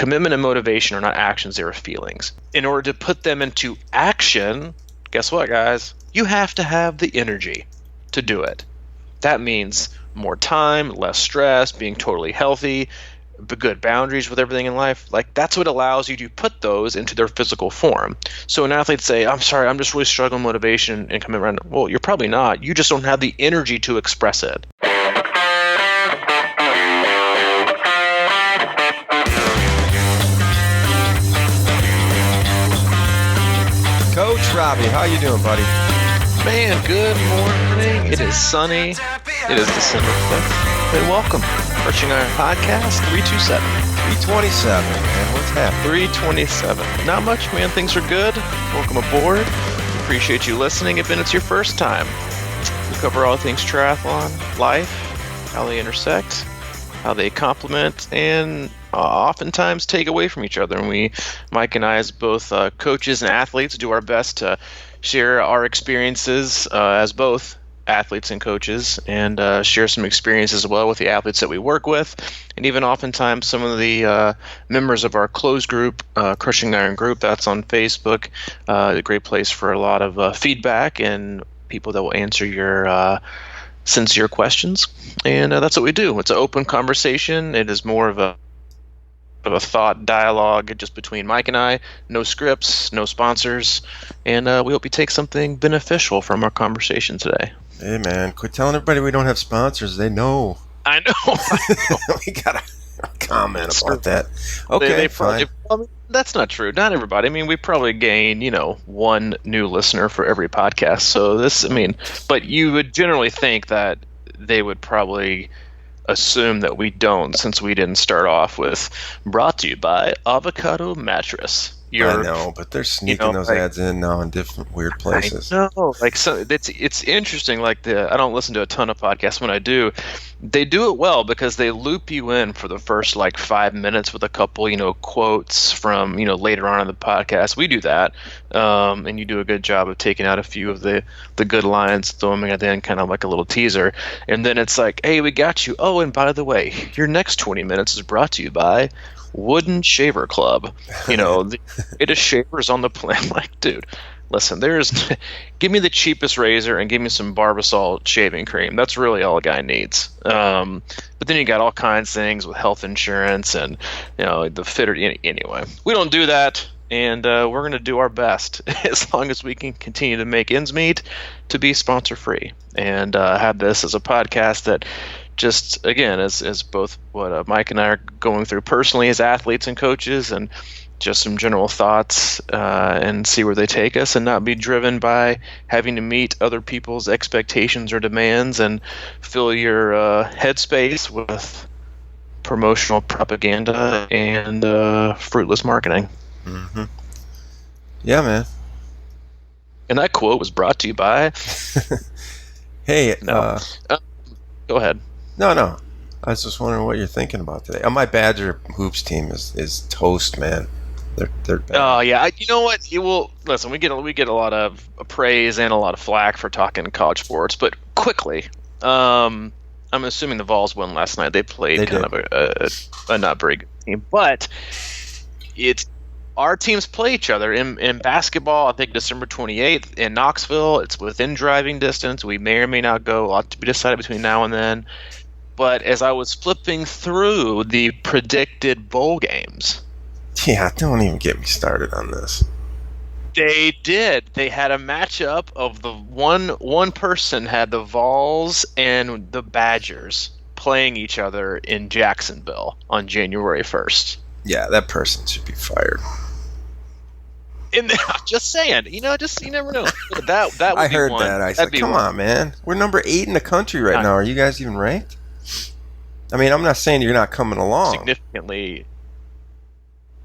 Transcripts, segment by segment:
Commitment and motivation are not actions, they are feelings. In order to put them into action, guess what, guys? You have to have the energy to do it. That means more time, less stress, being totally healthy, good boundaries with everything in life. Like, that's what allows you to put those into their physical form. So an athlete say, I'm sorry, I'm just really struggling with motivation and commitment. Well, you're probably not. You just don't have the energy to express it. Coach Robbie, how you doing, buddy? Man, good morning. It is sunny. It is December 5th. And welcome. Crushing Iron Podcast 327. 327, man. What's happening? 327. Not much, man. Things are good. Welcome aboard. Appreciate you listening. If it's your first time, we cover all things triathlon, life, how they intersect, how they complement, and oftentimes take away from each other. And Mike and I, as both coaches and athletes, do our best to share our experiences as both athletes and coaches, and share some experiences as well with the athletes that we work with, and even oftentimes some of the members of our closed group, Crushing Iron group, that's on Facebook. A great place for a lot of feedback and people that will answer your sincere questions. And that's what we do. It's an open conversation. It is more of a thought dialogue just between Mike and I. No scripts, no sponsors, and we hope you take something beneficial from our conversation today. Hey, man, quit telling everybody we don't have sponsors. They know. I know. We gotta comment about that. Okay, they fine. probably, that's not true. Not everybody. I mean, we probably gain, one new listener for every podcast. So but you would generally think that they would probably assume that we don't, since we didn't start off with brought to you by Avocado Mattress. I know, but they're sneaking those ads in now in different weird places. I know, so it's interesting. Like I don't listen to a ton of podcasts. When I do, they do it well because they loop you in for the first 5 minutes with a couple quotes from later on in the podcast. We do that, and you do a good job of taking out a few of the good lines, throwing them at the end, kind of like a little teaser, and then it's like, hey, we got you. Oh, and by the way, your next 20 minutes is brought to you by Wooden Shaver Club. It is shavers on the plan. Like, dude, listen, give me the cheapest razor and give me some Barbasol shaving cream. That's really all a guy needs. But then you got all kinds of things with health insurance and the fitter. Anyway, we don't do that, and we're going to do our best as long as we can continue to make ends meet to be sponsor free and have this as a podcast that just, again, as both what Mike and I are going through personally as athletes and coaches, and just some general thoughts and see where they take us, and not be driven by having to meet other people's expectations or demands and fill your headspace with promotional propaganda and fruitless marketing. Mm-hmm. Yeah, man. And that quote was brought to you by... Hey, no. Go ahead. No. I was just wondering what you're thinking about today. My Badger hoops team is toast, man. They're bad. Oh yeah, you know what? You will listen. We get a lot of praise and a lot of flack for talking college sports, but quickly, I'm assuming the Vols won last night. They played kind of a not very good team, but our teams play each other in basketball. I think December 28th in Knoxville. It's within driving distance. We may or may not go. A lot to be decided between now and then. But as I was flipping through the predicted bowl games, yeah, don't even get me started on this. They did. They had a matchup of the one person had the Vols and the Badgers playing each other in Jacksonville on January 1st. Yeah, that person should be fired. And just saying, you never know. That would I be heard one. that. I said, come on, man. We're number 8 in the country right now. Are you guys even ranked? I mean, I'm not saying you're not coming along. Significantly.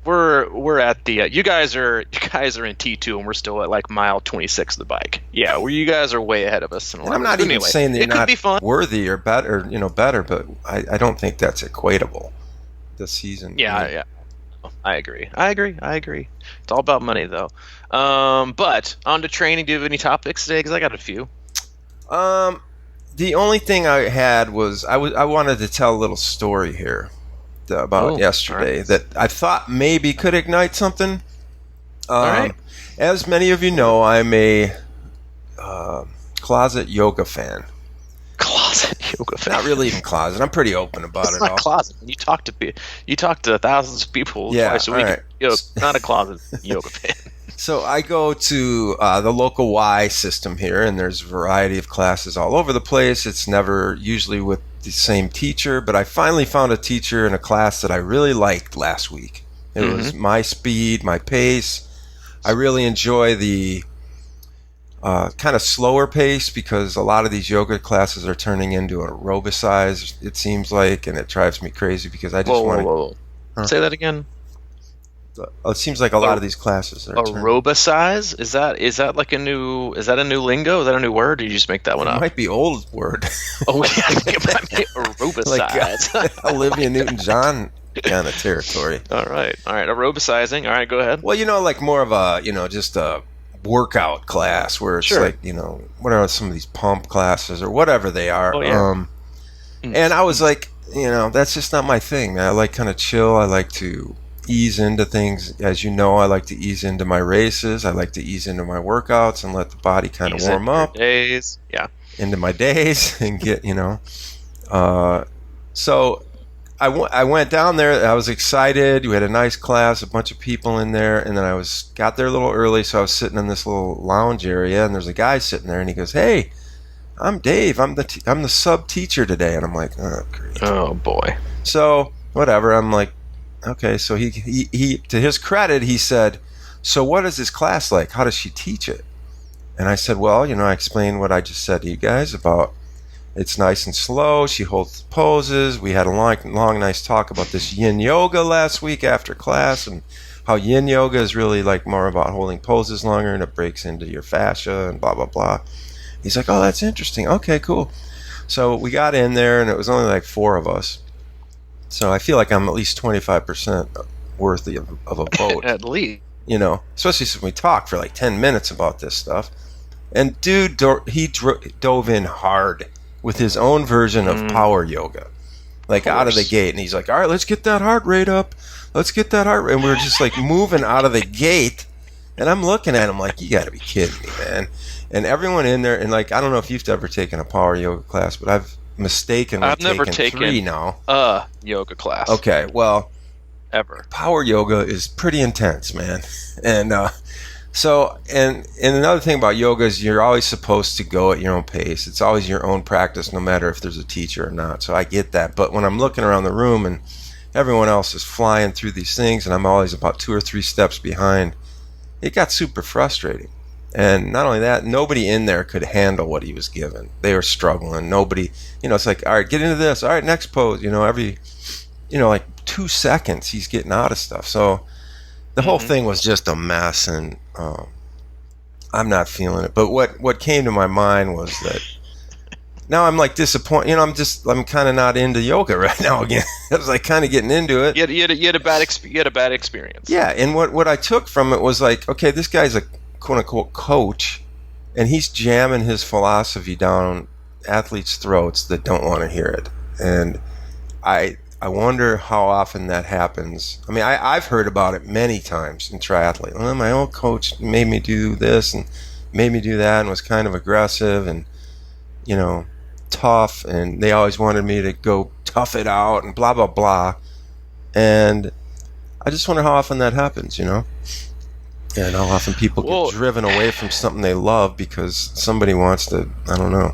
We're at the you guys are in T2 and we're still at mile 26 of the bike. Yeah, you guys are way ahead of us. And I'm not even saying that you're not worthy or better, but I don't think that's equatable this season. Yeah. I agree. It's all about money, though. But on to training. Do you have any topics today? Because I got a few. The only thing I had was I wanted to tell a little story here. about yesterday that I thought maybe could ignite something. All right. As many of you know, I'm a closet yoga fan. Closet yoga fan. Not really even closet. I'm pretty open about it's it. Not all. Closet. You talk to thousands of people twice a week. Right. Not a closet yoga fan. So I go to the local Y system here, and there's a variety of classes all over the place. It's never usually with the same teacher, but I finally found a teacher in a class that I really liked last week. It was my speed, my pace. I really enjoy the kind of slower pace because a lot of these yoga classes are turning into aerobicize, it seems like, and it drives me crazy because I just want to... Whoa. Say that again. It seems like a lot of these classes are aerobicize? Is that like a new lingo? Is that a new word? Or did you just make that one up? It might be old word. Oh yeah, it might be aerobicize. Like Olivia Newton-John kind of territory. All right, aerobicizing. All right, go ahead. Well, like more of a just a workout class where it's like what are some of these pump classes or whatever they are. Oh, yeah. And I was like, that's just not my thing. I like kind of chill. I like to ease into things. As you know, I like to ease into my races. I like to ease into my workouts and let the body kind of warm up. Days, yeah. Into my days and get, So I went down there. I was excited. We had a nice class, a bunch of people in there, and then I got there a little early, so I was sitting in this little lounge area, and there's a guy sitting there, and he goes, "Hey, I'm Dave. I'm the sub teacher today." And I'm like, "Oh, great." Oh boy. So whatever. I'm like, okay. So he to his credit, he said, "So what is this class like? How does she teach it?" And I said, "Well, I explained what I just said to you guys about it's nice and slow. She holds the poses. We had a long, nice talk about this yin yoga last week after class and how yin yoga is really like more about holding poses longer and it breaks into your fascia and blah, blah, blah." He's like, "Oh, that's interesting. Okay, cool." So we got in there and it was only like 4 of us. So I feel like I'm at least 25% worthy of a vote. At least. Especially since we talked for like 10 minutes about this stuff. And dude, he dove in hard with his own version of power yoga. Like out of the gate. And he's like, "All right, let's get that heart rate up. Let's get that heart rate." And we're just like moving out of the gate. And I'm looking at him like, you got to be kidding me, man. And everyone in there, and like, I don't know if you've ever taken a power yoga class, but I've never taken 3 now. A yoga class. Okay, well, ever. Power yoga is pretty intense, man. And so another thing about yoga is you're always supposed to go at your own pace. It's always your own practice, no matter if there's a teacher or not. So I get that. But when I'm looking around the room and everyone else is flying through these things, and I'm always about 2 or 3 steps behind, it got super frustrating. And not only that, nobody in there could handle what he was given. They were struggling. Nobody, it's like, all right, get into this. All right, next pose. Every, like 2 seconds, he's getting out of stuff. So the whole thing was just a mess, and I'm not feeling it. But what came to my mind was that now I'm like disappointed. I'm kind of not into yoga right now again. I was like kind of getting into it. You had a bad experience. Yeah, and what I took from it was like, okay, this guy's a quote-unquote coach, and he's jamming his philosophy down athletes' throats that don't want to hear it. And I wonder how often that happens. I mean, I've heard about it many times in triathlon. Well, my old coach made me do this and made me do that and was kind of aggressive and, tough, and they always wanted me to go tough it out and blah, blah, blah. And I just wonder how often that happens, And how often people get driven away from something they love because somebody wants to, I don't know,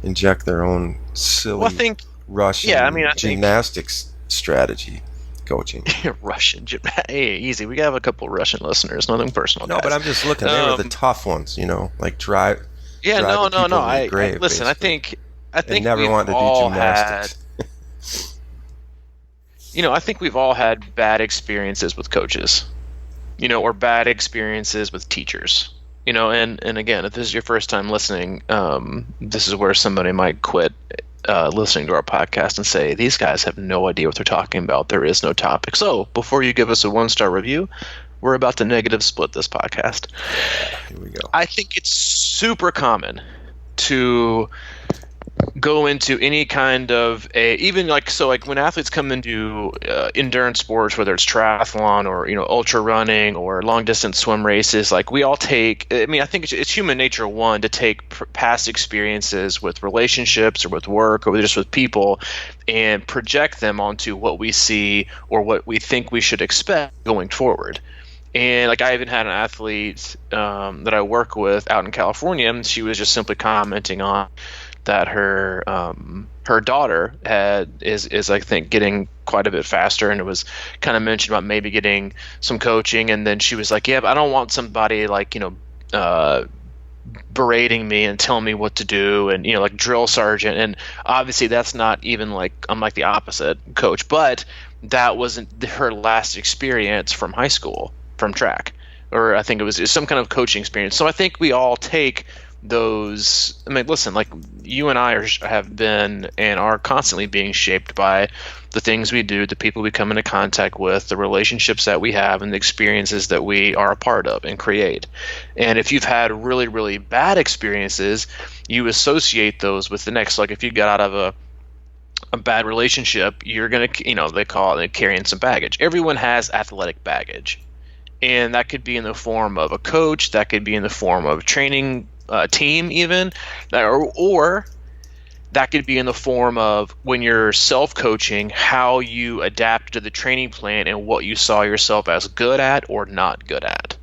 inject their own silly Russian gymnastics strategy coaching. Russian gymnastics. Hey, easy. We have a couple Russian listeners. Nothing personal, No, guys. but I'm just looking. They were the tough ones, like drive. Yeah, no. Grave, listen, basically. I think never we've wanted to all do gymnastics. I think we've all had bad experiences with coaches. Or bad experiences with teachers. And again, if this is your first time listening, this is where somebody might quit listening to our podcast and say, these guys have no idea what they're talking about. There is no topic. So before you give us a 1-star review, we're about to negative split this podcast. Here we go. I think it's super common to go into any kind of even like, so like when athletes come into endurance sports, whether it's triathlon or ultra running or long distance swim races, like we all take, I mean, I think it's human nature, one, to take past experiences with relationships or with work or just with people and project them onto what we see or what we think we should expect going forward. And like I even had an athlete that I work with out in California, and she was just simply commenting on that her daughter is I think getting quite a bit faster, and it was kind of mentioned about maybe getting some coaching, and then she was like, yeah, but I don't want somebody like berating me and telling me what to do, and like drill sergeant. And obviously that's not even like, I'm like the opposite coach, but that wasn't her last experience from high school from track, or I think it was some kind of coaching experience. So I think we all take those. I mean, listen, like you and I have been and are constantly being shaped by the things we do, the people we come into contact with, the relationships that we have, and the experiences that we are a part of and create. And if you've had really, really bad experiences, you associate those with the next. Like if you got out of a bad relationship, you're going to, they call it carrying some baggage. Everyone has athletic baggage. And that could be in the form of a coach, that could be in the form of training team even, or that could be in the form of when you're self-coaching, how you adapt to the training plan and what you saw yourself as good at or not good at.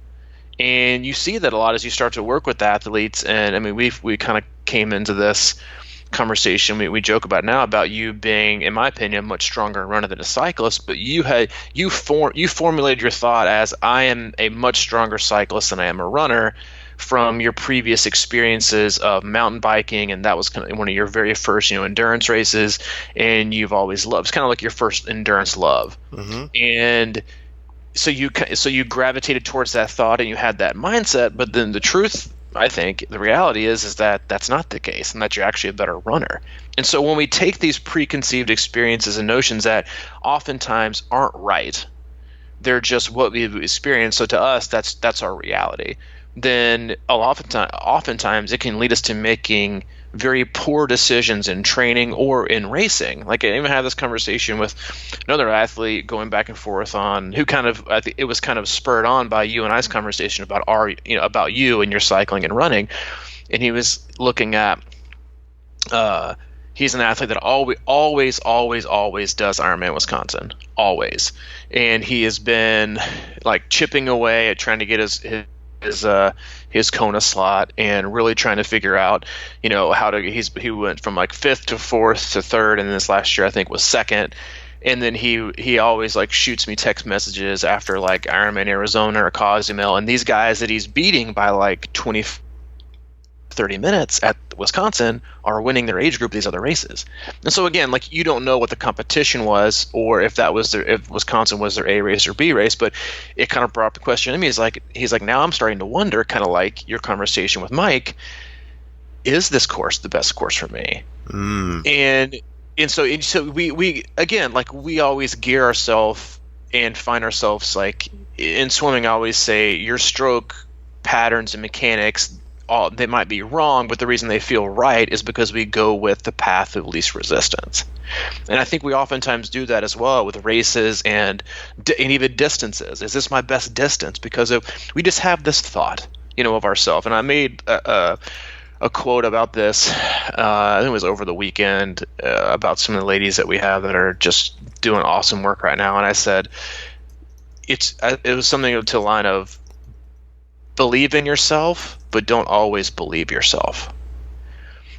And you see that a lot as you start to work with athletes. And I mean, we kind of came into this conversation, we joke about now about you being, in my opinion, a much stronger runner than a cyclist, but you formulated your thought as, I am a much stronger cyclist than I am a runner, from your previous experiences of mountain biking, and that was kind of one of your very first endurance races, and you've always loved, it's kind of like your first endurance love. Mm-hmm. And so you gravitated towards that thought and you had that mindset, but then the truth, I think the reality is that that's not the case, and that you're actually a better runner. And so when we take these preconceived experiences and notions that oftentimes aren't right, they're just what we've experienced, so to us that's our reality, then oftentimes it can lead us to making very poor decisions in training or in racing. Like I even had this conversation with another athlete going back and forth on who kind of, I think it was kind of spurred on by you and I's conversation about about you and your cycling and running. And he was looking at, he's an athlete that always does Ironman Wisconsin, always. And he has been like chipping away at trying to get his Kona slot and really trying to figure out, how to. He went from like 5th to 4th to 3rd, and this last year I think was 2nd. And then he always like shoots me text messages after like Ironman Arizona or Cozumel, and these guys that he's beating by like 20-30 minutes at Wisconsin are winning their age group these other races. And so again, like you don't know what the competition was, or if Wisconsin was their A race or B race, but it kind of brought up the question to me. He's like, now I'm starting to wonder, kind of like your conversation with Mike, is this course the best course for me? And so we again, like we always gear ourselves and find ourselves like in swimming. I always say your stroke patterns and mechanics, they might be wrong, but the reason they feel right is because we go with the path of least resistance. And I think we oftentimes do that as well with races and even distances. Is this my best distance? Because we just have this thought, of ourselves. And I made a quote about this, I think it was over the weekend, about some of the ladies that we have that are just doing awesome work right now. And I said, it was something to the line of, believe in yourself, but don't always believe yourself.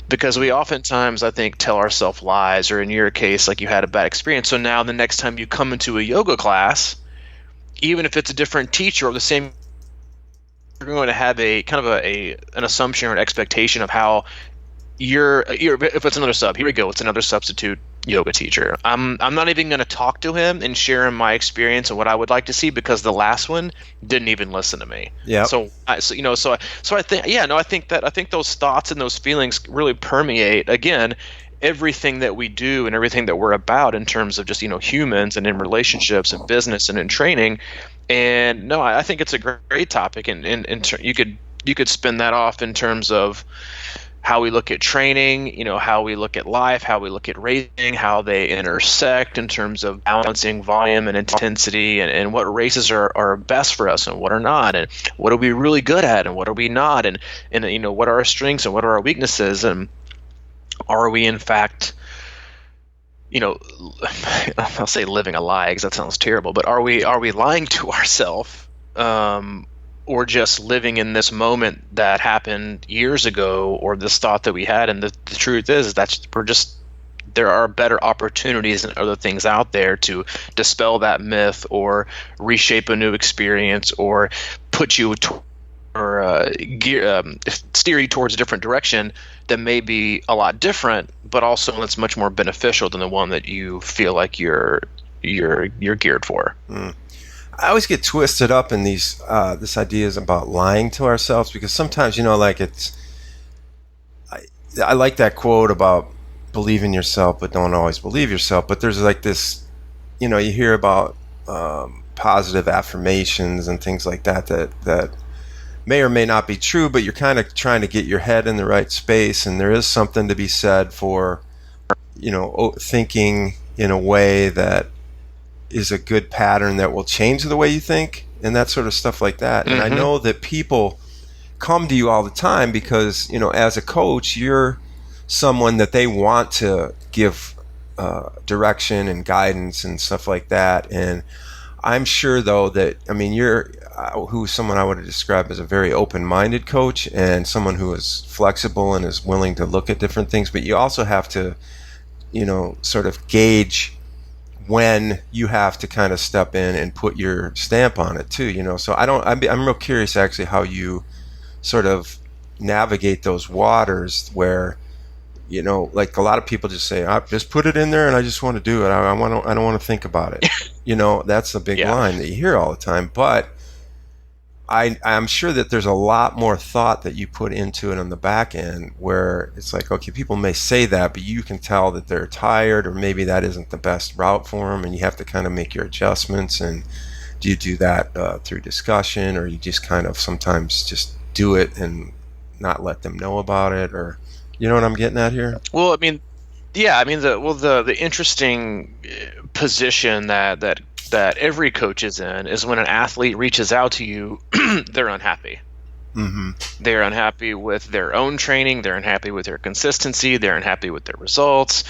Because we oftentimes, I think, tell ourselves lies, or in your case, like you had a bad experience. So now the next time you come into a yoga class, even if it's a different teacher or the same, you're going to have a kind of an assumption or an expectation of how if it's another sub, here we go, it's another substitute yoga teacher. I'm not even going to talk to him and share him my experience and what I would like to see, because the last one didn't even listen to me. Yeah. So I think, I think those thoughts and those feelings really permeate, again, everything that we do and everything that we're about in terms of just, humans and in relationships and business and in training. And no, I think it's a great topic, and you could spin that off in terms of how we look at training, how we look at life, how we look at racing, how they intersect in terms of balancing volume and intensity, and what races are best for us and what are not, and what are we really good at and what are we not, and what are our strengths and what are our weaknesses, and are we in fact, I'll say living a lie because that sounds terrible, but are we lying to ourselves, or just living in this moment that happened years ago, or this thought that we had? And the truth is that there are better opportunities and other things out there to dispel that myth or reshape a new experience or put you steer you towards a different direction that may be a lot different, but also that's much more beneficial than the one that you feel like you're geared for. I always get twisted up in these this ideas about lying to ourselves, because sometimes like I like that quote about believe in yourself but don't always believe yourself. But there's like this, you hear about positive affirmations and things like that may or may not be true, but you're kind of trying to get your head in the right space, and there is something to be said for thinking in a way that is a good pattern that will change the way you think, and that sort of stuff like that. And I know that people come to you all the time because, as a coach, you're someone that they want to give direction and guidance and stuff like that. And I'm sure, though, that, you're who's someone I would describe as a very open-minded coach and someone who is flexible and is willing to look at different things. But you also have to, sort of gauge when you have to kind of step in and put your stamp on it too, So I'm real curious actually how you sort of navigate those waters where, like a lot of people just say, I just put it in there and I just want to do it. I don't want to think about it. That's the big line that you hear all the time. But I'm sure that there's a lot more thought that you put into it on the back end, where it's like, okay, people may say that, but you can tell that they're tired, or maybe that isn't the best route for them, and you have to kind of make your adjustments. And do you do that through discussion, or you just kind of sometimes just do it and not let them know about it? Or, you know what I'm getting at here? Well, the interesting position that every coach is in is when an athlete reaches out to you, they're unhappy. Mm-hmm. They're unhappy with their own training. They're unhappy with their consistency. They're unhappy with their results.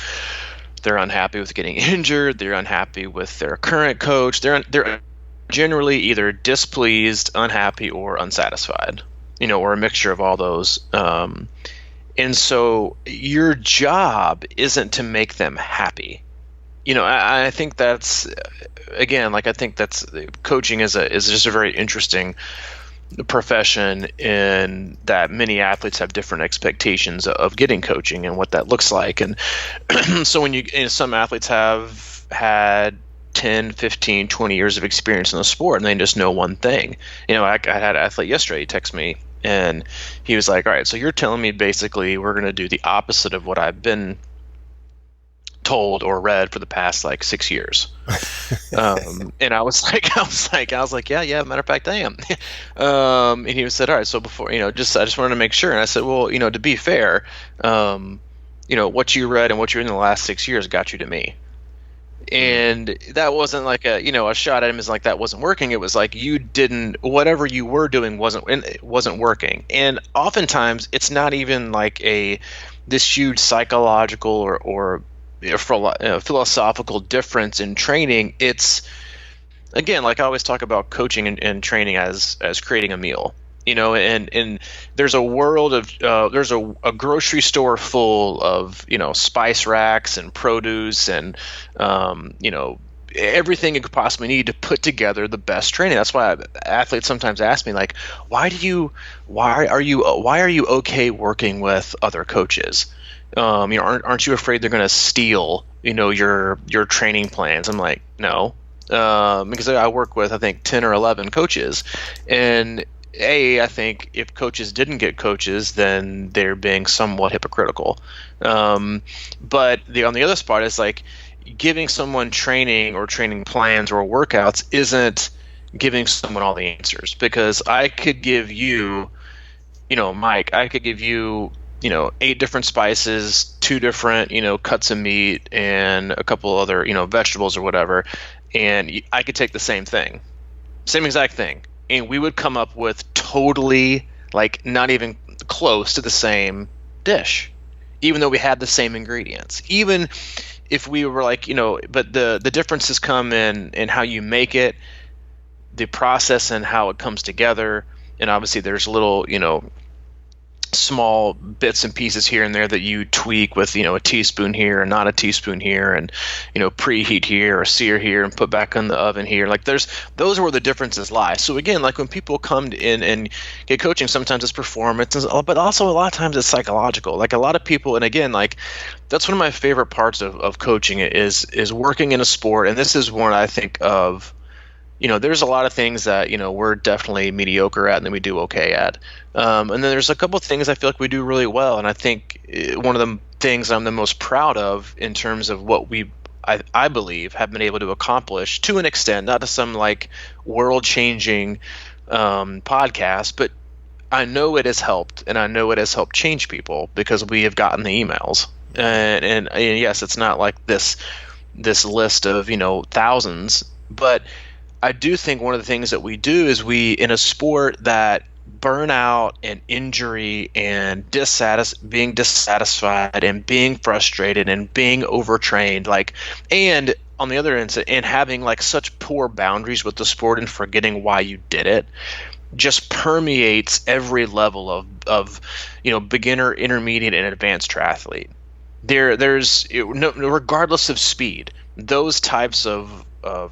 They're unhappy with getting injured. They're unhappy with their current coach. They're generally either displeased, unhappy, or unsatisfied, or a mixture of all those. And so your job isn't to make them happy. I think that's, again, I think that's coaching is just a very interesting profession, in that many athletes have different expectations of getting coaching and what that looks like. And so when some athletes have had 10, 15, 20 years of experience in the sport and they just know one thing. I had an athlete yesterday, he texted me and he was like, all right, so you're telling me basically we're going to do the opposite of what I've been told or read for the past 6 years. And I was like, yeah, matter of fact, I am. And he said, all right, so before, I just wanted to make sure. And I said, well, to be fair, what you read and what you're in the last 6 years got you to me. And that wasn't like a shot at him as like that wasn't working. It was like whatever you were doing wasn't working. And oftentimes it's not even like this huge psychological or philosophical difference in training. It's, again, like I always talk about coaching and training as creating a meal. And there's a world of there's a grocery store full of spice racks and produce and everything you could possibly need to put together the best training. That's why athletes sometimes ask me like, why are you okay working with other coaches? Aren't you afraid they're going to steal your training plans? I'm like, no, because I work with I think 10 or 11 coaches, and I think if coaches didn't get coaches, then they're being somewhat hypocritical. But on the other part is like giving someone training or training plans or workouts isn't giving someone all the answers, because I could give you, Mike, I could give you 8 different spices, 2 different, cuts of meat, and a couple other, vegetables or whatever. And I could take the same thing, same exact thing. And we would come up with totally, like, not even close to the same dish, even though we had the same ingredients. Even if we were like, but the differences come in how you make it, the process, and how it comes together. And obviously there's little, small bits and pieces here and there that you tweak with, a teaspoon here and not a teaspoon here, and, preheat here or sear here and put back in the oven here. Like those are where the differences lie. So again, like when people come in and get coaching, sometimes it's performance, but also a lot of times it's psychological. Like a lot of people, and again, like that's one of my favorite parts of coaching is working in a sport. And this is one I think of, there's a lot of things that, we're definitely mediocre at and then we do okay at. And then there's a couple of things I feel like we do really well. And I think one of the things I'm the most proud of in terms of what I believe have been able to accomplish to an extent, not to some like world-changing podcast, but I know it has helped, and I know it has helped change people because we have gotten the emails. And yes, it's not like this list of, thousands, but I do think one of the things that we do is in a sport that burnout and injury and being dissatisfied and being frustrated and being overtrained, and on the other end, and having like such poor boundaries with the sport and forgetting why you did it, just permeates every level of beginner, intermediate, and advanced triathlete. There's regardless of speed, those types of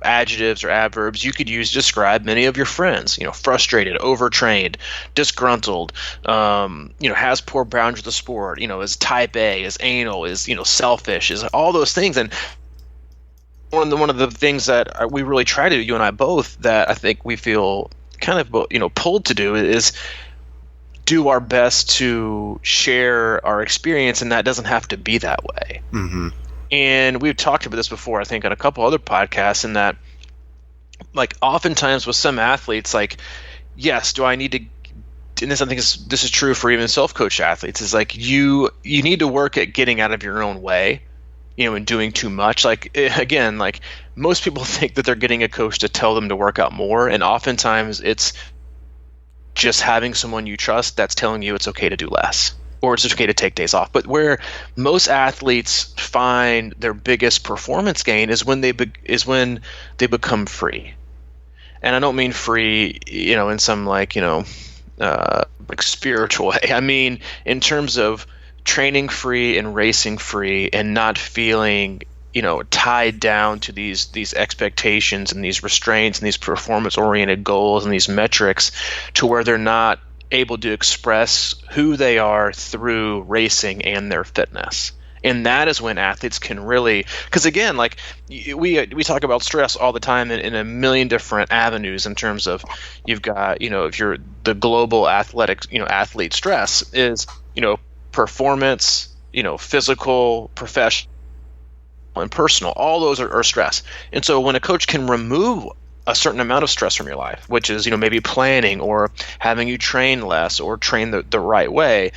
adjectives or adverbs you could use to describe many of your friends. Frustrated, overtrained, disgruntled, has poor boundaries with the sport, is type A, is anal, is selfish, is all those things. And one of the things that we really try to do, you and I both, that I think we feel kind of pulled to do is do our best to share our experience, and that doesn't have to be that way. Mm-hmm. And we've talked about this before, I think, on a couple other podcasts, in that, like, oftentimes with some athletes, like, yes, do I need to, and this, I think this is true for even self-coached athletes, is like you need to work at getting out of your own way, and doing too much. Like, again, like most people think that they're getting a coach to tell them to work out more, and oftentimes it's just having someone you trust that's telling you it's okay to do less, or it's okay to take days off. But where most athletes find their biggest performance gain is when they become free. And I don't mean free, in some like spiritual way. I mean in terms of training free and racing free, and not feeling tied down to these expectations and these restraints and these performance oriented goals and these metrics, to where they're not able to express who they are through racing and their fitness. And that is when athletes can really, because again, like we talk about stress all the time in a million different avenues, in terms of, you've got, if you're the global athletics, athlete, stress is, performance, physical, professional, and personal. All those are stress. And so when a coach can remove a certain amount of stress from your life, which is, maybe planning or having you train less or train the right way,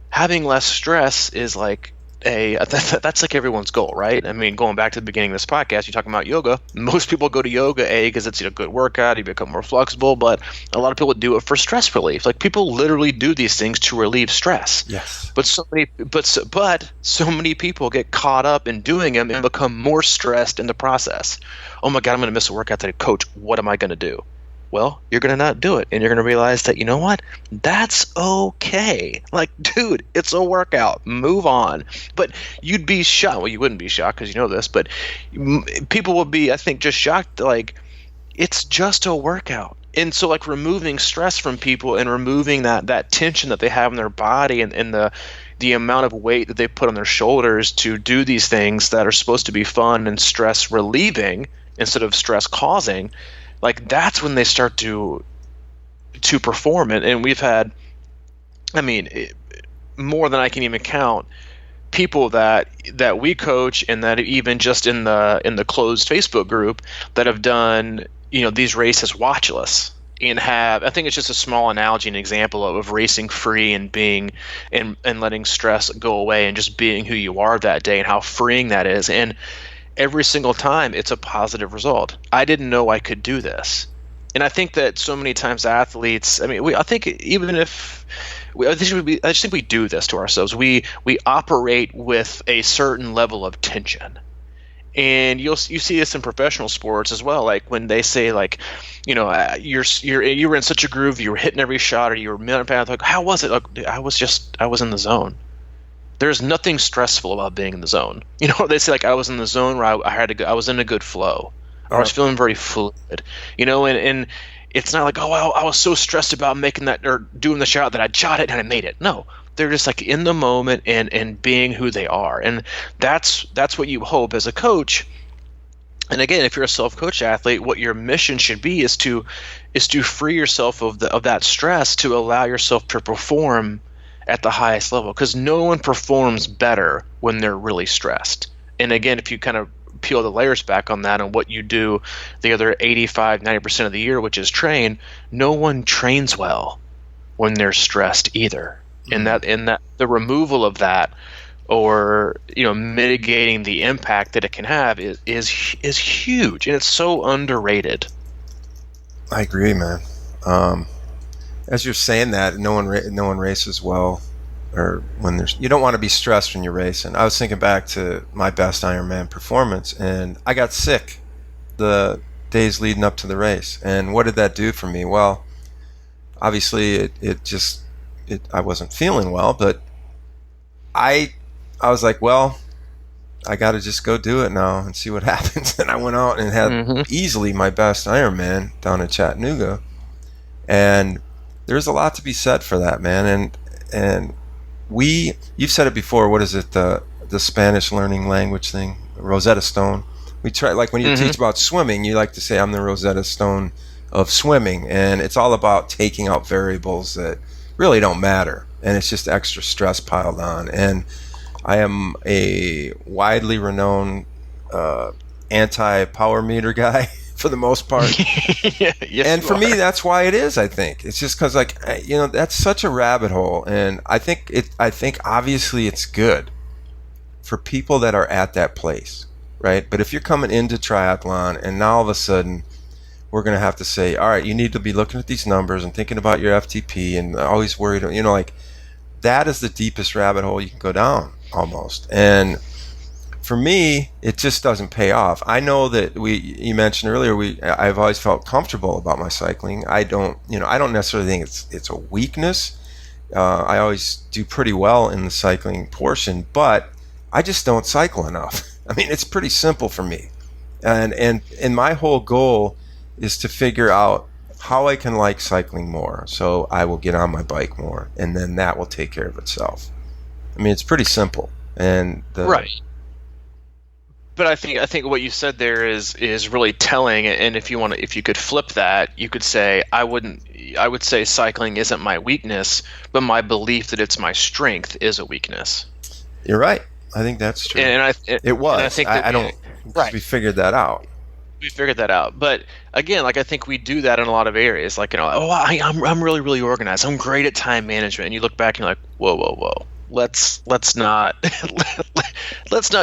having less stress is like that's like everyone's goal, right? I mean, going back to the beginning of this podcast, you're talking about yoga. Most people go to yoga, because it's a good workout, you become more flexible, but a lot of people do it for stress relief. Like, people literally do these things to relieve stress. Yes. But so many people get caught up in doing them and become more stressed in the process. Oh my God, I'm going to miss a workout today. Coach, what am I going to do? Well, you're going to not do it, and you're going to realize that, what? That's okay. Like, dude, it's a workout. Move on. But you'd be shocked. Well, you wouldn't be shocked because you know this, but people would be, I think, just shocked. Like, it's just a workout. And so, like, removing stress from people and removing that tension that they have in their body, and the amount of weight that they put on their shoulders to do these things that are supposed to be fun and stress relieving instead of stress causing, like, that's when they start to perform. And we've had, more than I can even count, people that we coach, and that even just in the closed Facebook group, that have done these races watchless. and have, I think it's just a small analogy, an example of racing free and being, and letting stress go away and just being who you are that day and how freeing that is. And every single time it's a positive result. I didn't know I could do this. And I think that so many times athletes, I just think we do this to ourselves. We operate with a certain level of tension. And you see this in professional sports as well. Like when they say, like, you were in such a groove, you were hitting every shot, or you were like, how was it? Like, I was in the zone. There's nothing stressful about being in the zone. They say, like, I was in the zone where I was in a good flow. I was feeling very fluid. And it's not like, I was so stressed about making that or doing the shot that I shot it and I made it. No. They're just like in the moment and being who they are. And that's what you hope as a coach. And again, if you're a self-coach athlete, what your mission should be is to free yourself of that stress to allow yourself to perform at the highest level, because no one performs better when they're really stressed. And again, if you kind of peel the layers back on that and what you do the other 85-90% of the year, which is train, no one trains well when they're stressed either. And that the removal of that, or mitigating the impact that it can have, is huge, and it's so underrated. I agree, man. As you're saying that, no one races well, or when you don't want to be stressed when you're racing. I was thinking back to my best Ironman performance, and I got sick the days leading up to the race. And what did that do for me? Well, obviously I wasn't feeling well, but I was like, well, I got to just go do it now and see what happens. And I went out and had easily my best Ironman down in Chattanooga. And there's a lot to be said for that, man. And you've said it before, what is it, the Spanish learning language thing, Rosetta Stone. We try, like when you teach about swimming, you like to say, I'm the Rosetta Stone of swimming. And it's all about taking out variables that really don't matter, and it's just extra stress piled on. And I am a widely renowned anti-power meter guy for the most part. Yes, and for me, that's why it is. I think it's just because, like, that's such a rabbit hole, and I think obviously it's good for people that are at that place, right? But if you're coming into triathlon and now all of a sudden we're going to have to say, all right, you need to be looking at these numbers and thinking about your FTP and always worried, like, that is the deepest rabbit hole you can go down almost. And for me, it just doesn't pay off. I know that you mentioned earlier, I've always felt comfortable about my cycling. I don't necessarily think it's a weakness. I always do pretty well in the cycling portion, but I just don't cycle enough. I mean, it's pretty simple for me. And my whole goal is to figure out how I can like cycling more, so I will get on my bike more, and then that will take care of itself. I mean, it's pretty simple. And right. But I think what you said there is really telling. And if you could flip that, you could say, I would say cycling isn't my weakness, but my belief that it's my strength is a weakness. You're right. I think that's true. It was. And I think I don't. Right. We figured that out. We figured that out. But again, like, I think we do that in a lot of areas. Like, I'm really, really organized. I'm great at time management. And you look back and you're like, whoa. Let's not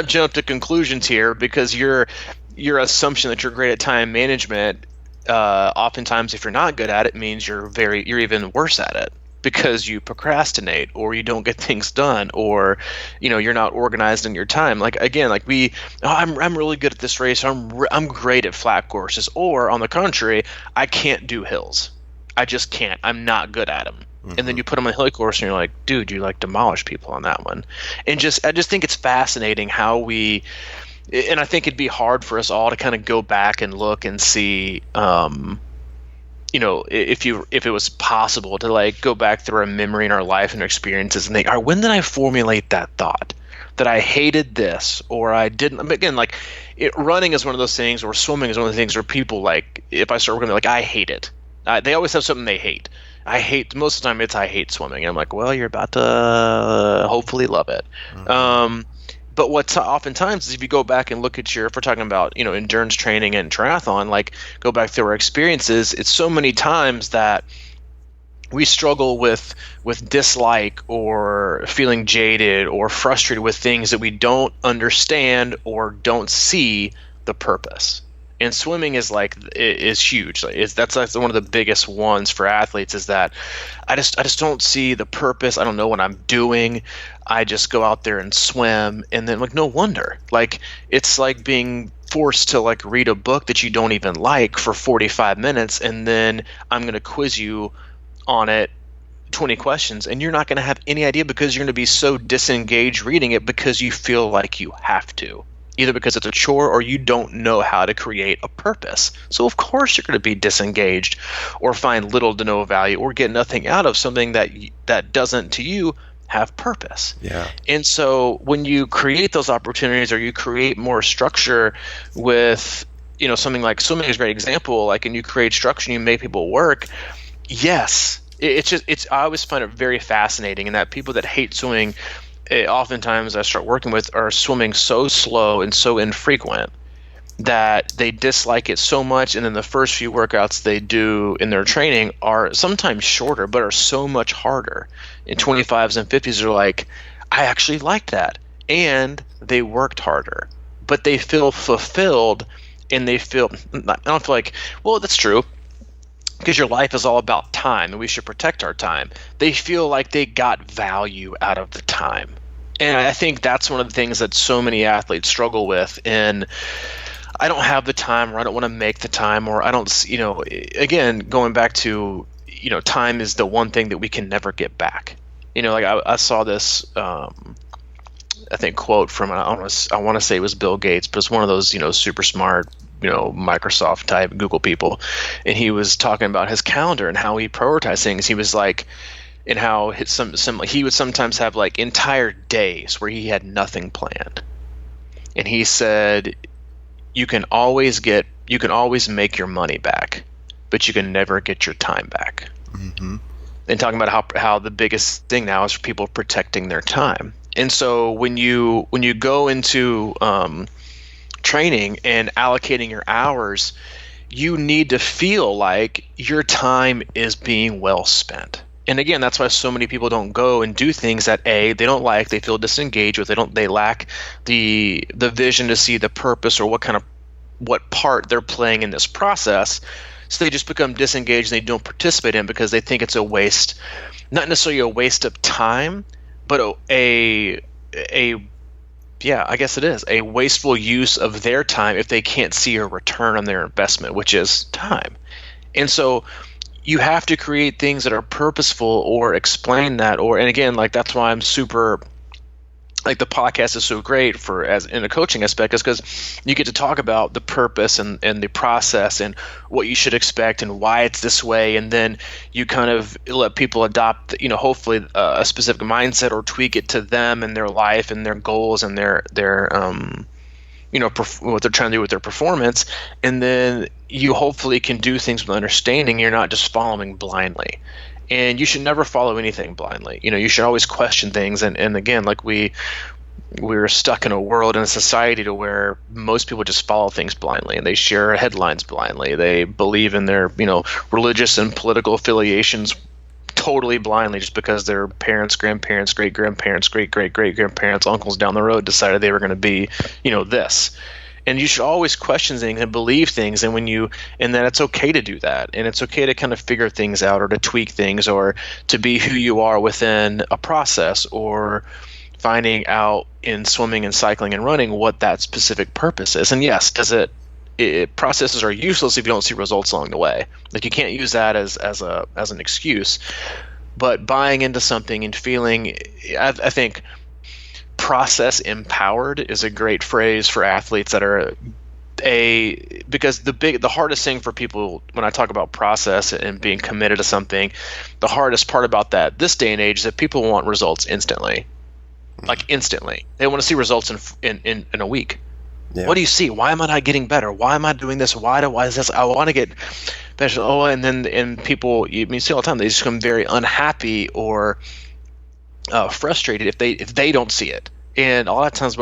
jump to conclusions here, because your assumption that you're great at time management, oftentimes if you're not good at it, means you're even worse at it, because you procrastinate, or you don't get things done, or you're not organized in your time. Like, again, like I'm really good at this race. I'm great at flat courses, or on the contrary, I can't do hills. I just can't. I'm not good at them. And then you put them on a hill course, and you're like, dude, you like demolish people on that one. And I just think it's fascinating how and I think it'd be hard for us all to kind of go back and look and see, if it was possible to, like, go back through our memory and our life and our experiences and think, all right, when did I formulate that thought that I hated this, or I didn't? Again, like, running is one of those things, or swimming is one of the things where people, like, if I start working, they're like, I hate it. They always have something they hate. Most of the time I hate swimming. And I'm like, well, you're about to hopefully love it. But what's oftentimes is if you go back and look at if we're talking about, endurance training and triathlon, like go back through our experiences, it's so many times that we struggle with dislike or feeling jaded or frustrated with things that we don't understand or don't see the purpose. And swimming is huge. That's one of the biggest ones for athletes, is that I just don't see the purpose. I don't know what I'm doing. I just go out there and swim, and then no wonder. It's like being forced to read a book that you don't even like for 45 minutes, and then I'm going to quiz you on it 20 questions, and you're not going to have any idea because you're going to be so disengaged reading it because you feel like you have to. Either because it's a chore or you don't know how to create a purpose. So of course you're going to be disengaged or find little to no value or get nothing out of something that doesn't to you have purpose. Yeah. And so when you create those opportunities or you create more structure with, something like swimming is a great example, and you create structure and you make people work. Yes. I always find it very fascinating, and that people that hate swimming, oftentimes I start working with, are swimming so slow and so infrequent that they dislike it so much, and then the first few workouts they do in their training are sometimes shorter but are so much harder. In 25s and 50s are I actually like that, and they worked harder, but they feel fulfilled, and I don't feel well, that's true, because your life is all about time and we should protect our time. They feel like they got value out of the time. And I think that's one of the things that so many athletes struggle with. And I don't have the time, or I don't want to make the time, or I don't, again, going back to, time is the one thing that we can never get back. I saw this, I think, quote from, I want to say it was Bill Gates, but it's one of those, super smart, Microsoft type Google people, and he was talking about his calendar and how he prioritized things. He was and how he would sometimes have entire days where he had nothing planned, and he said, you can always make your money back, but you can never get your time back. Mm-hmm. And talking about how the biggest thing now is for people protecting their time. And so when you go into training and allocating your hours, you need to feel like your time is being well spent. And again, that's why so many people don't go and do things that they don't like, they feel disengaged with, they lack the vision to see the purpose or what part they're playing in this process. So they just become disengaged and they don't participate in it because they think it's a waste, not necessarily a waste of time, but I guess it is a wasteful use of their time if they can't see a return on their investment, which is time. And so you have to create things that are purposeful or explain that, and again, that's why I'm super, the podcast is so great as in a coaching aspect, is because you get to talk about the purpose and the process and what you should expect and why it's this way, and then you kind of let people adopt, hopefully a specific mindset or tweak it to them and their life and their goals and their what they're trying to do with their performance, and then you hopefully can do things with understanding. You're not just following blindly. And you should never follow anything blindly. You should always question things. And again, we're stuck in a world and a society to where most people just follow things blindly, and they share headlines blindly. They believe in their, religious and political affiliations totally blindly just because their parents, grandparents, great-grandparents, great-great-great-grandparents, uncles down the road decided they were going to be, this. And you should always question things and believe things, and then it's okay to do that, and it's okay to kind of figure things out or to tweak things or to be who you are within a process, or finding out in swimming and cycling and running what that specific purpose is. And yes, processes are useless if you don't see results along the way. You can't use that as an excuse. But buying into something and feeling, I think process empowered is a great phrase for athletes that are because the hardest thing for people when I talk about process and being committed to something, the hardest part about that this day and age is that people want results instantly. Instantly. They want to see results in a week. Yeah. What do you see? Why am I not getting better? Why am I doing this? Why is this? I want to get better. And people, you see all the time, they just become very unhappy or frustrated if they don't see it. And a lot of times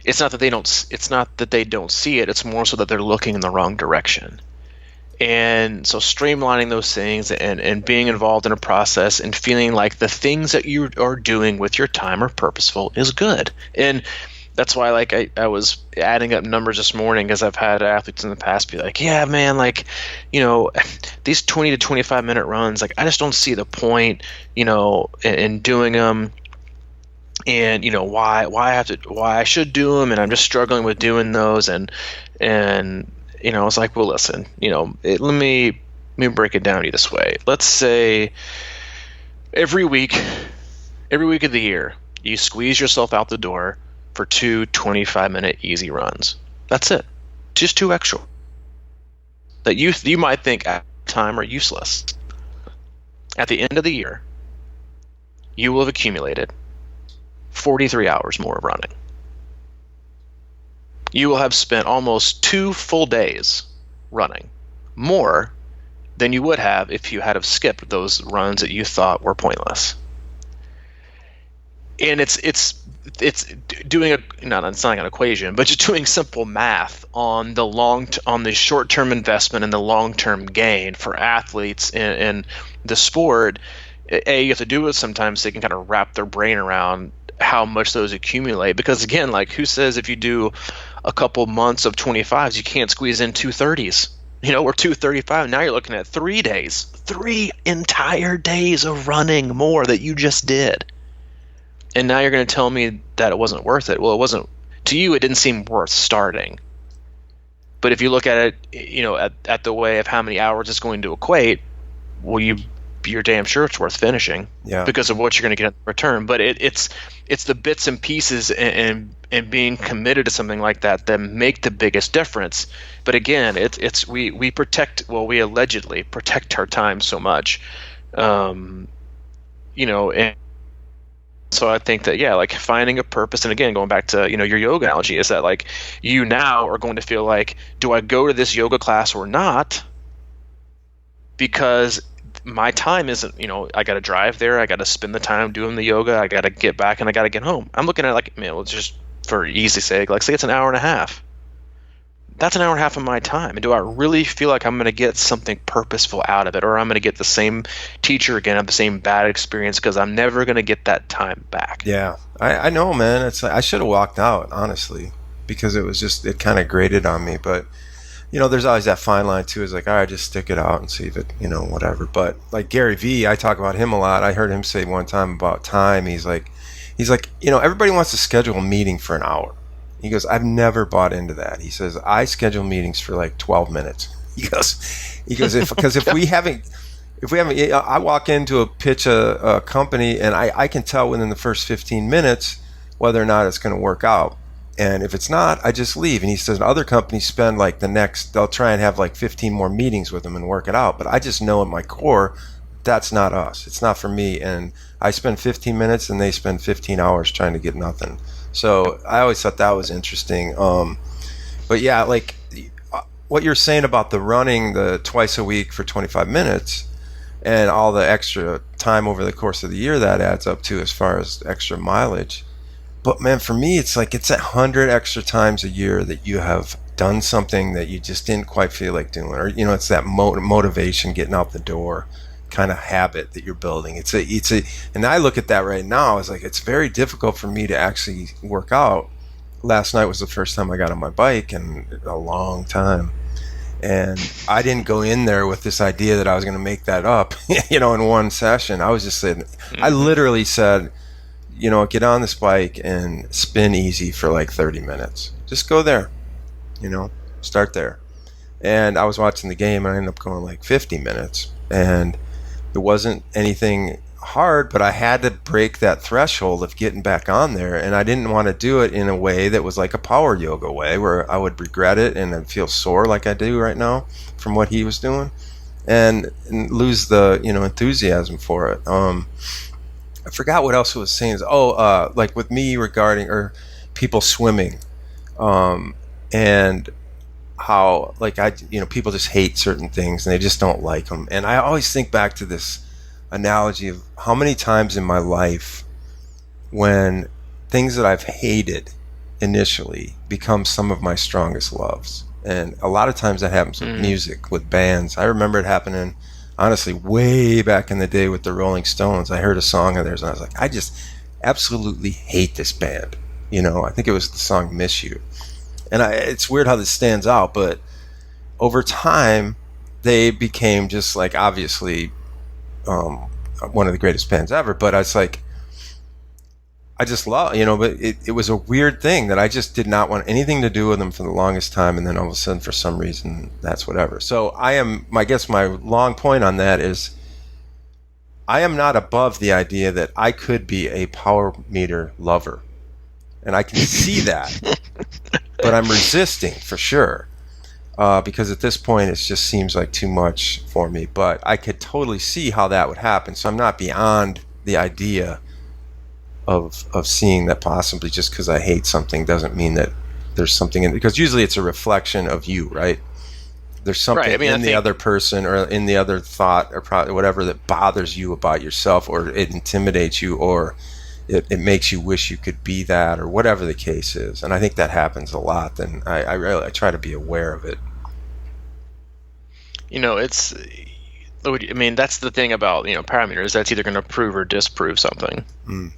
it's not that they don't see it, it's more so that they're looking in the wrong direction. And so streamlining those things and being involved in a process and feeling like the things that you are doing with your time are purposeful is good. And that's why, like, I was adding up numbers this morning, because I've had athletes in the past be like, yeah, man, like, these 20 to 25 minute runs, like, I just don't see the point, in doing them. And why I should do them, and I'm just struggling with doing those. And I was like, well, listen, let me break it down to you this way. Let's say every week of the year, you squeeze yourself out the door for 2 25-minute easy runs. That's it. Just 2 extra that you might think at the time are useless. At the end of the year, you will have accumulated 43 hours more of running. You will have spent almost 2 full days running, more than you would have if you had have skipped those runs that you thought were pointless. And it's doing it's not an equation, but just doing simple math on the short-term investment and the long-term gain for athletes in the sport. You have to do it sometimes so they can kind of wrap their brain around how much those accumulate. Because again, like, who says if you do a couple months of 25s, you can't squeeze in 2 30s, or 2 35? Now you're looking at 3 days, 3 entire days of running more that you just did. And now you're going to tell me that it wasn't worth it. Well, it wasn't. To you, it didn't seem worth starting. But if you look at it, at the way of how many hours it's going to equate, well, you're damn sure it's worth finishing, because of what you're going to get in return. But it's the bits and pieces and being committed to something like that make the biggest difference. But again, we allegedly protect our time so much, and so I think that, like, finding a purpose, and again, going back to, your yoga analogy, is that, like, you now are going to feel like, do I go to this yoga class or not? Because my time isn't, I got to drive there, I got to spend the time doing the yoga, I got to get back, and I got to get home. I'm looking at, like, just for easy sake, like, say it's an hour and a half. That's an hour and a half of my time. And do I really feel like I'm going to get something purposeful out of it, or I'm going to get the same teacher again, have the same bad experience, because I'm never going to get that time back? Yeah, I know, man. It's like, I should have walked out, honestly, because it kind of grated on me. But there's always that fine line too. Is like, all right, just stick it out and see if it, whatever. But like Gary Vee, I talk about him a lot. I heard him say one time about time. He's like, everybody wants to schedule a meeting for an hour. He goes, I've never bought into that. He says, I schedule meetings for like 12 minutes. He goes, if we haven't, I walk in to pitch a company, and I can tell within the first 15 minutes whether or not it's going to work out. And if it's not, I just leave. And he says, other companies spend like they'll try and have like 15 more meetings with them and work it out. But I just know in my core, that's not us. It's not for me. And I spend 15 minutes and they spend 15 hours trying to get nothing. So I always thought that was interesting. But yeah, like what you're saying about the running the twice a week for 25 minutes and all the extra time over the course of the year that adds up to as far as extra mileage. But man, for me, it's like it's 100 extra times a year that you have done something that you just didn't quite feel like doing, or it's that motivation getting out the door kind of habit that you're building. It's a, and I look at that right now as like, it's very difficult for me to actually work out. Last night was the first time I got on my bike in a long time. And I didn't go in there with this idea that I was going to make that up, in one session. I was just saying, I literally said, get on this bike and spin easy for like 30 minutes. Just go there, start there. And I was watching the game and I ended up going like 50 minutes. And it wasn't anything hard, but I had to break that threshold of getting back on there. And I didn't want to do it in a way that was like a power yoga way where I would regret it and I'd feel sore like I do right now from what he was doing and lose the, enthusiasm for it. I forgot what else it was saying. Like with me regarding, or people swimming, and how like people just hate certain things and they just don't like them. And I always think back to this analogy of how many times in my life when things that I've hated initially become some of my strongest loves. And a lot of times that happens with music, with bands. I remember it happening, honestly, way back in the day with the Rolling Stones. I heard a song of theirs and I was like, I just absolutely hate this band. I think it was the song Miss You. And it's weird how this stands out, but over time, they became just like, obviously, one of the greatest bands ever. But it's like, I just love, but it was a weird thing that I just did not want anything to do with them for the longest time. And then all of a sudden, for some reason, that's whatever. So I guess my long point on that is I am not above the idea that I could be a power meter lover. And I can see that, but I'm resisting for sure. Because at this point, it just seems like too much for me. But I could totally see how that would happen. So I'm not beyond the idea of seeing that possibly just because I hate something doesn't mean that there's something in, because usually it's a reflection of you, right? There's something in the other person or in the other thought or probably whatever that bothers you about yourself, or it intimidates you, or it makes you wish you could be that, or whatever the case is. And I think that happens a lot. And I try to be aware of it. That's the thing about, parameters. That's either going to prove or disprove something.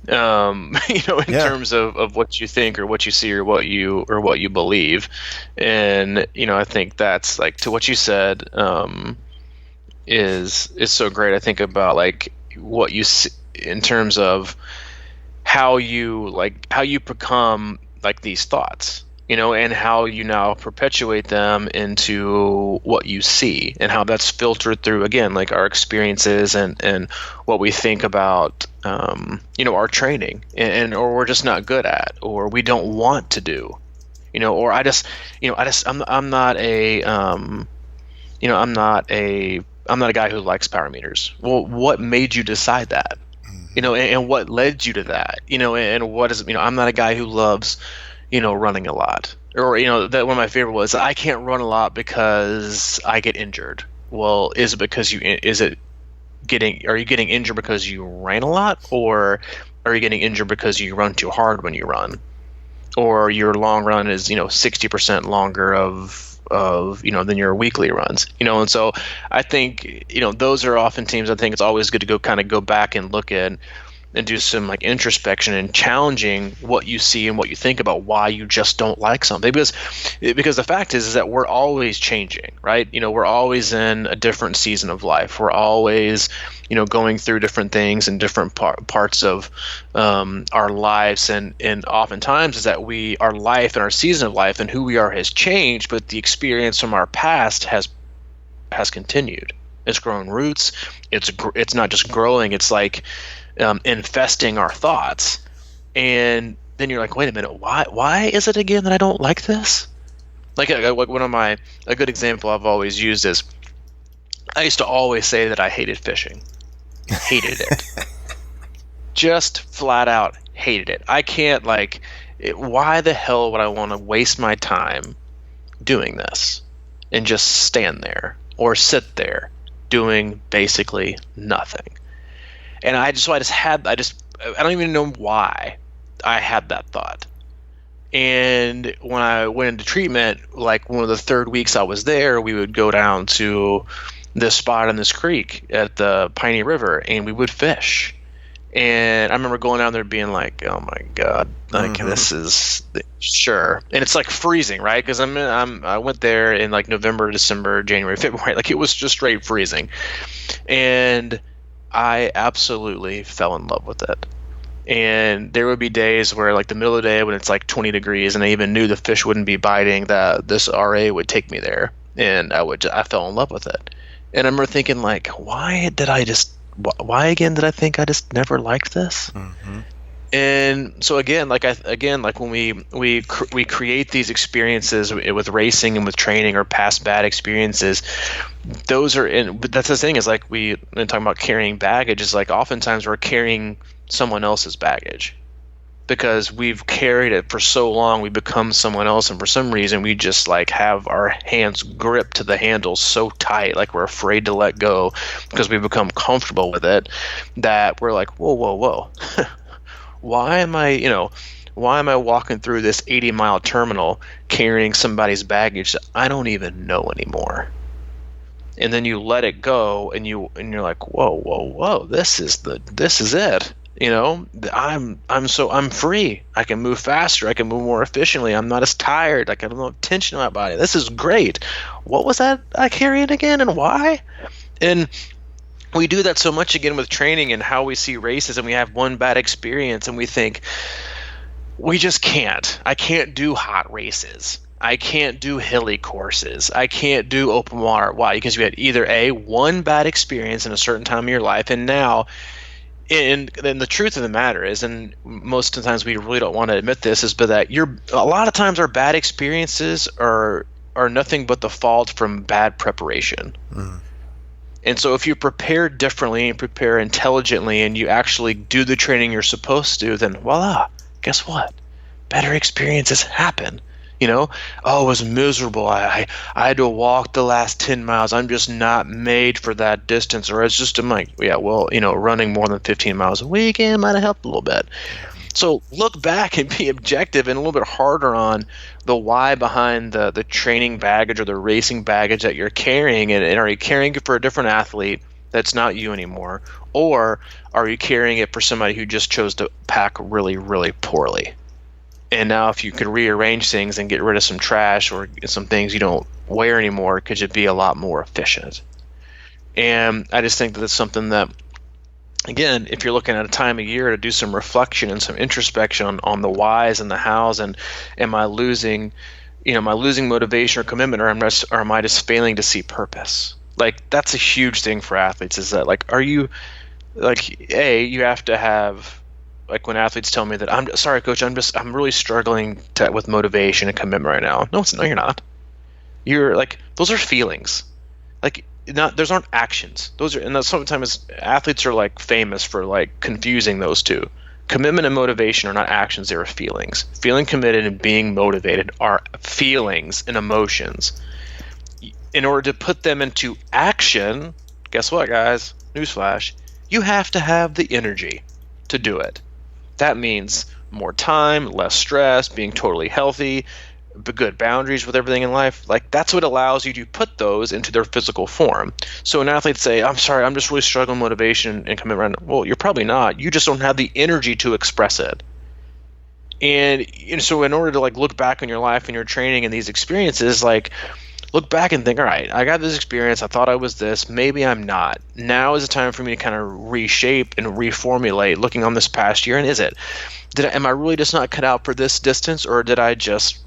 Terms of what you think or what you see or what you believe. And, I think that's like, to what you said, is so great. I think about like what you see in terms of how you become like these thoughts, and how you now perpetuate them into what you see, and how that's filtered through, again, like our experiences and what we think about, our training or we're just not good at, or we don't want to do, or I'm not a guy who likes power meters. Well, what made you decide that? And what led you to that? And what is, I'm not a guy who loves, running a lot, or, that one of my favorite was, I can't run a lot because I get injured. Well, are you getting injured because you ran a lot, or are you getting injured because you run too hard when you run, or your long run is, 60% longer than your weekly runs, and so I think, those are often teams. I think it's always good to go back and look at and do some like introspection and challenging what you see and what you think about why you just don't like something, because the fact is that we're always changing, right? We're always in a different season of life. We're always, going through different things in different parts of our lives, and oftentimes is that our life and our season of life and who we are has changed, but the experience from our past has continued. It's grown roots. It's not just growing. It's like infesting our thoughts, and then you're like, wait a minute, why is it again that I don't like this? Like a good example I've always used is, I used to always say that I hated fishing. Hated it. Just flat out hated it. I can't, why the hell would I want to waste my time doing this and just stand there or sit there doing basically nothing? And I don't even know why I had that thought. And when I went into treatment, like one of the third weeks I was there, we would go down to this spot in this creek at the Piney River, and we would fish. And I remember going down there being like, oh my God, this is sure. And it's like freezing, right? Because I went there in like November, December, January, February. Like it was just straight freezing. And I absolutely fell in love with it. And there would be days where, like the middle of the day when it's like 20 degrees and I even knew the fish wouldn't be biting, that this RA would take me there, and I fell in love with it. And I remember thinking, like, why again did I think I just never liked this? Mm-hmm. And so again, when we create these experiences with racing and with training or past bad experiences, but that's the thing, is like when talking about carrying baggage, is like oftentimes we're carrying someone else's baggage because we've carried it for so long, we become someone else, and for some reason we just like have our hands gripped to the handle so tight, like we're afraid to let go because we've become comfortable with it, that we're like, whoa. Why am I, Why am I walking through this 80-mile terminal carrying somebody's baggage that I don't even know anymore? And then you let it go, and you're like, whoa, this is it. I'm free. I can move faster. I can move more efficiently. I'm not as tired. I can have tension in my body. This is great. What was that I carried again, and why? And we do that so much again with training and how we see races, and we have one bad experience, and we think, we just can't. I can't do hot races. I can't do hilly courses. I can't do open water. Why? Because you had either one bad experience in a certain time of your life, and now, and the truth of the matter is, and most of the times we really don't want to admit this, is but that a lot of times our bad experiences are nothing but the fault from bad preparation. Mm. And so if you prepare differently and prepare intelligently and you actually do the training you're supposed to, then voila, guess what? Better experiences happen. Oh, it was miserable. I had to walk the last 10 miles. I'm just not made for that distance. Or it's just, I'm like, yeah, well, running more than 15 miles a weekend might have helped a little bit. So look back and be objective and a little bit harder on the why behind the training baggage or the racing baggage that you're carrying. And are you carrying it for a different athlete that's not you anymore? Or are you carrying it for somebody who just chose to pack really, really poorly? And now if you could rearrange things and get rid of some trash or some things you don't wear anymore, could you be a lot more efficient? And I just think that it's something that, again, if you're looking at a time of year to do some reflection and some introspection on the whys and the hows, and am I losing motivation or commitment, or am I just failing to see purpose? Like, that's a huge thing for athletes, is that, like, are you, like, you have to have, like, when athletes tell me that, I'm sorry, coach, I'm really struggling with motivation and commitment right now. No, you're not. You're like, those are feelings. Like, those aren't actions. And sometimes athletes are like famous for like confusing those two. Commitment and motivation are not actions, they are feelings. Feeling committed and being motivated are feelings and emotions. In order to put them into action, guess what, guys? Newsflash, you have to have the energy to do it. That means more time, less stress, being totally healthy, good boundaries with everything in life. Like, that's what allows you to put those into their physical form. So when athletes say, I'm sorry, I'm just really struggling with motivation and commitment, well, you're probably not. You just don't have the energy to express it. And so in order to like look back on your life and your training and these experiences, like, look back and think, all right, I got this experience. I thought I was this. Maybe I'm not. Now is the time for me to kind of reshape and reformulate looking on this past year. And is it? Am I really just not cut out for this distance? Or did I just,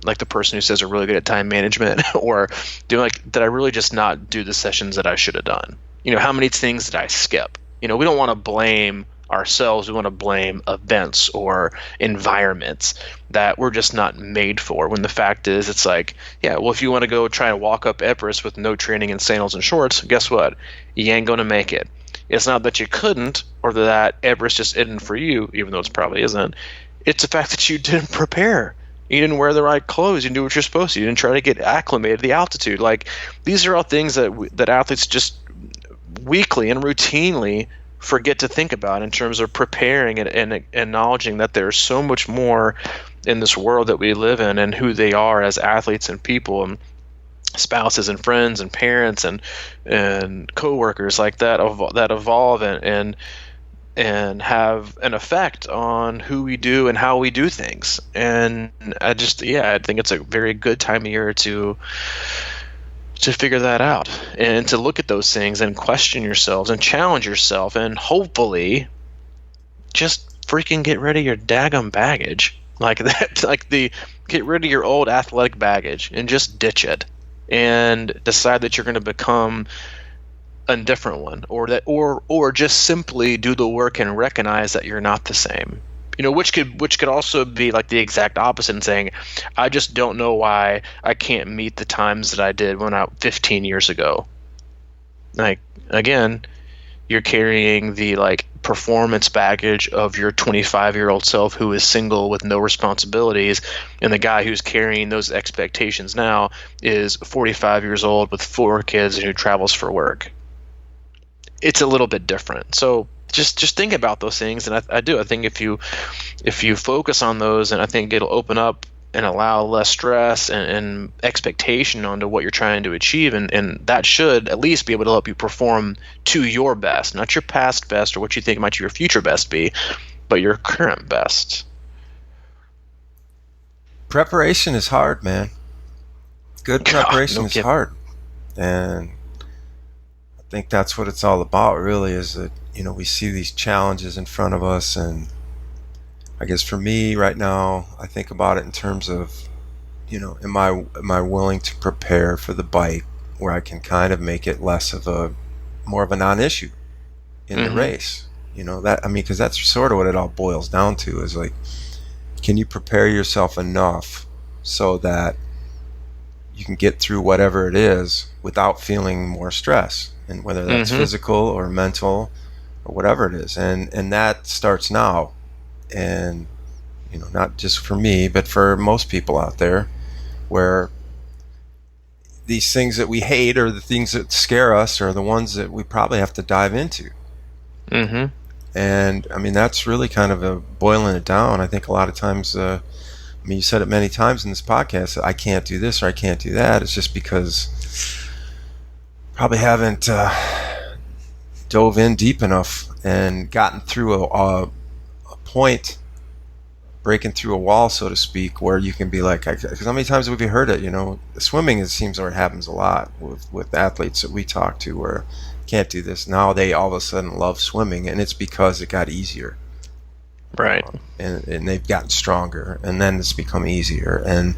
like the person who says they're really good at time management, or did I really just not do the sessions that I should have done? How many things did I skip? We don't want to blame ourselves. We want to blame events or environments that we're just not made for, when the fact is, it's like, yeah, well, if you want to go try and walk up Everest with no training in sandals and shorts, guess what? You ain't going to make it. It's not that you couldn't, or that Everest just isn't for you, even though it probably isn't. It's the fact that you didn't prepare. You didn't wear the right clothes. You didn't do what you're supposed to. You didn't try to get acclimated to the altitude. Like, these are all things that athletes just weekly and routinely forget to think about in terms of preparing and acknowledging that there's so much more in this world that we live in, and who they are as athletes and people and spouses and friends and parents and coworkers like that evolve and have an effect on who we do and how we do things. And I think it's a very good time of year to figure that out and to look at those things and question yourselves and challenge yourself, and hopefully just freaking get rid of your daggum baggage like that. Get rid of your old athletic baggage and just ditch it and decide that you're going to become a different one, or just simply do the work and recognize that you're not the same. Which could also be like the exact opposite, and saying, I just don't know why I can't meet the times that I did when I 15 years ago. Like, again, you're carrying the like performance baggage of your 25-year-old self who is single with no responsibilities, and the guy who's carrying those expectations now is 45 years old with 4 kids and who travels for work. It's a little bit different. So just think about those things, and I do. I think if you focus on those, and I think it'll open up and allow less stress and expectation onto what you're trying to achieve, and that should at least be able to help you perform to your best, not your past best or what you think might your future best be, but your current best. Preparation is hard, man. Good preparation is hard, and I think that's what it's all about, really, is that, you know, we see these challenges in front of us, and I guess for me right now, I think about it in terms of, you know, am I willing to prepare for the bike where I can kind of make it more of a non-issue in the race? You know, that, I mean, because that's sort of what it all boils down to, is like, can you prepare yourself enough so that you can get through whatever it is without feeling more stress, and whether that's physical or mental or whatever it is, and that starts now. And, you know, not just for me, but for most people out there, where these things that we hate or the things that scare us are the ones that we probably have to dive into. And I mean, that's really kind of boiling it down. I think a lot of times, I mean, you said it many times in this podcast, I can't do this or I can't do that. It's just because probably haven't dove in deep enough and gotten through a point, breaking through a wall, so to speak, where you can be like, because how many times have we heard it? You know, swimming, it seems like it happens a lot with athletes that we talk to, where can't do this. Now they all of a sudden love swimming, and it's because it got easier, right? And they've gotten stronger, and then it's become easier, and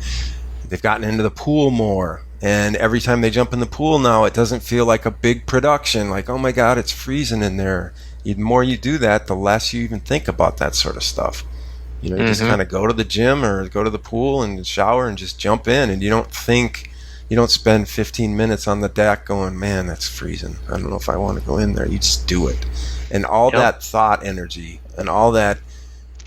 they've gotten into the pool more. And every time they jump in the pool now, it doesn't feel like a big production, like, oh my God, it's freezing in there. The more you do that, the less you even think about that sort of stuff. You know, you just kind of go to the gym or go to the pool and shower and just jump in, and you don't spend 15 minutes on the deck going, man, that's freezing, I don't know if I want to go in there. You just do it. And all that thought energy and all that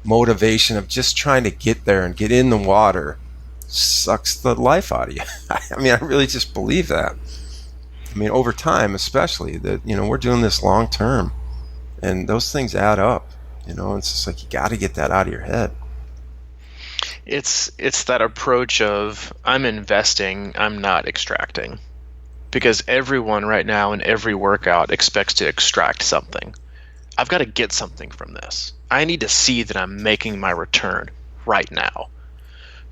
motivation of just trying to get there and get in the water sucks the life out of you. I mean, I really just believe that. I mean, over time, especially, that, you know, we're doing this long term. And those things add up, you know. It's just like, you got to get that out of your head. It's that approach of, I'm investing, I'm not extracting, because everyone right now in every workout expects to extract something. I've got to get something from this. I need to see that I'm making my return right now,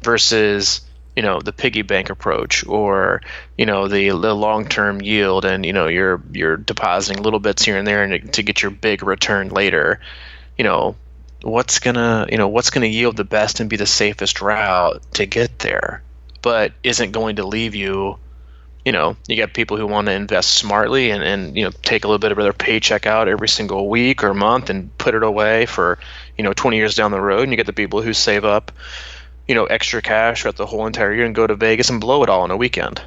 versus, you know, the piggy bank approach, or, you know, the long-term yield, and, you know, you're depositing little bits here and there and to get your big return later. You know, what's gonna yield the best and be the safest route to get there, but isn't going to leave you. You know, you got people who want to invest smartly and you know, take a little bit of their paycheck out every single week or month and put it away for, you know, 20 years down the road. And you get the people who save up, you know, extra cash throughout the whole entire year and go to Vegas and blow it all in a weekend.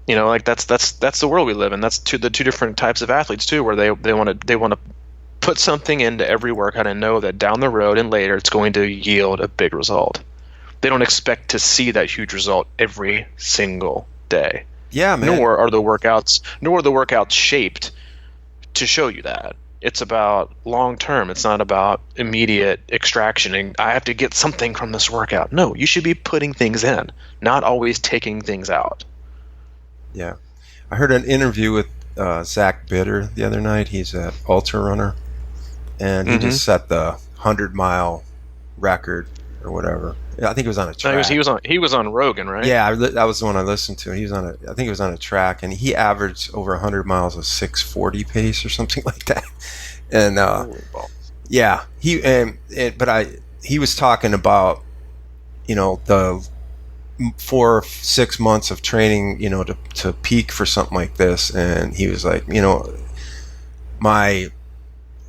You know, like that's the world we live in. That's the two different types of athletes too, where they want to put something into every workout and know that down the road and later it's going to yield a big result. They don't expect to see that huge result every single day. Yeah, man. Nor are the workouts shaped to show you that. It's about long term. It's not about immediate extraction and I have to get something from this workout. No, you should be putting things in, not always taking things out. Yeah. I heard an interview with Zach Bitter the other night. He's an ultra runner, and he just set the 100-mile record or whatever. Yeah, I think it was on a track. No, he was on Rogan, right? Yeah, that was the one I listened to. He was I think it was on a track, and he averaged over 100 miles of 6:40 pace or something like that. And yeah, he was talking about, you know, the 4 or 6 months of training, you know, to peak for something like this, and he was like, you know, my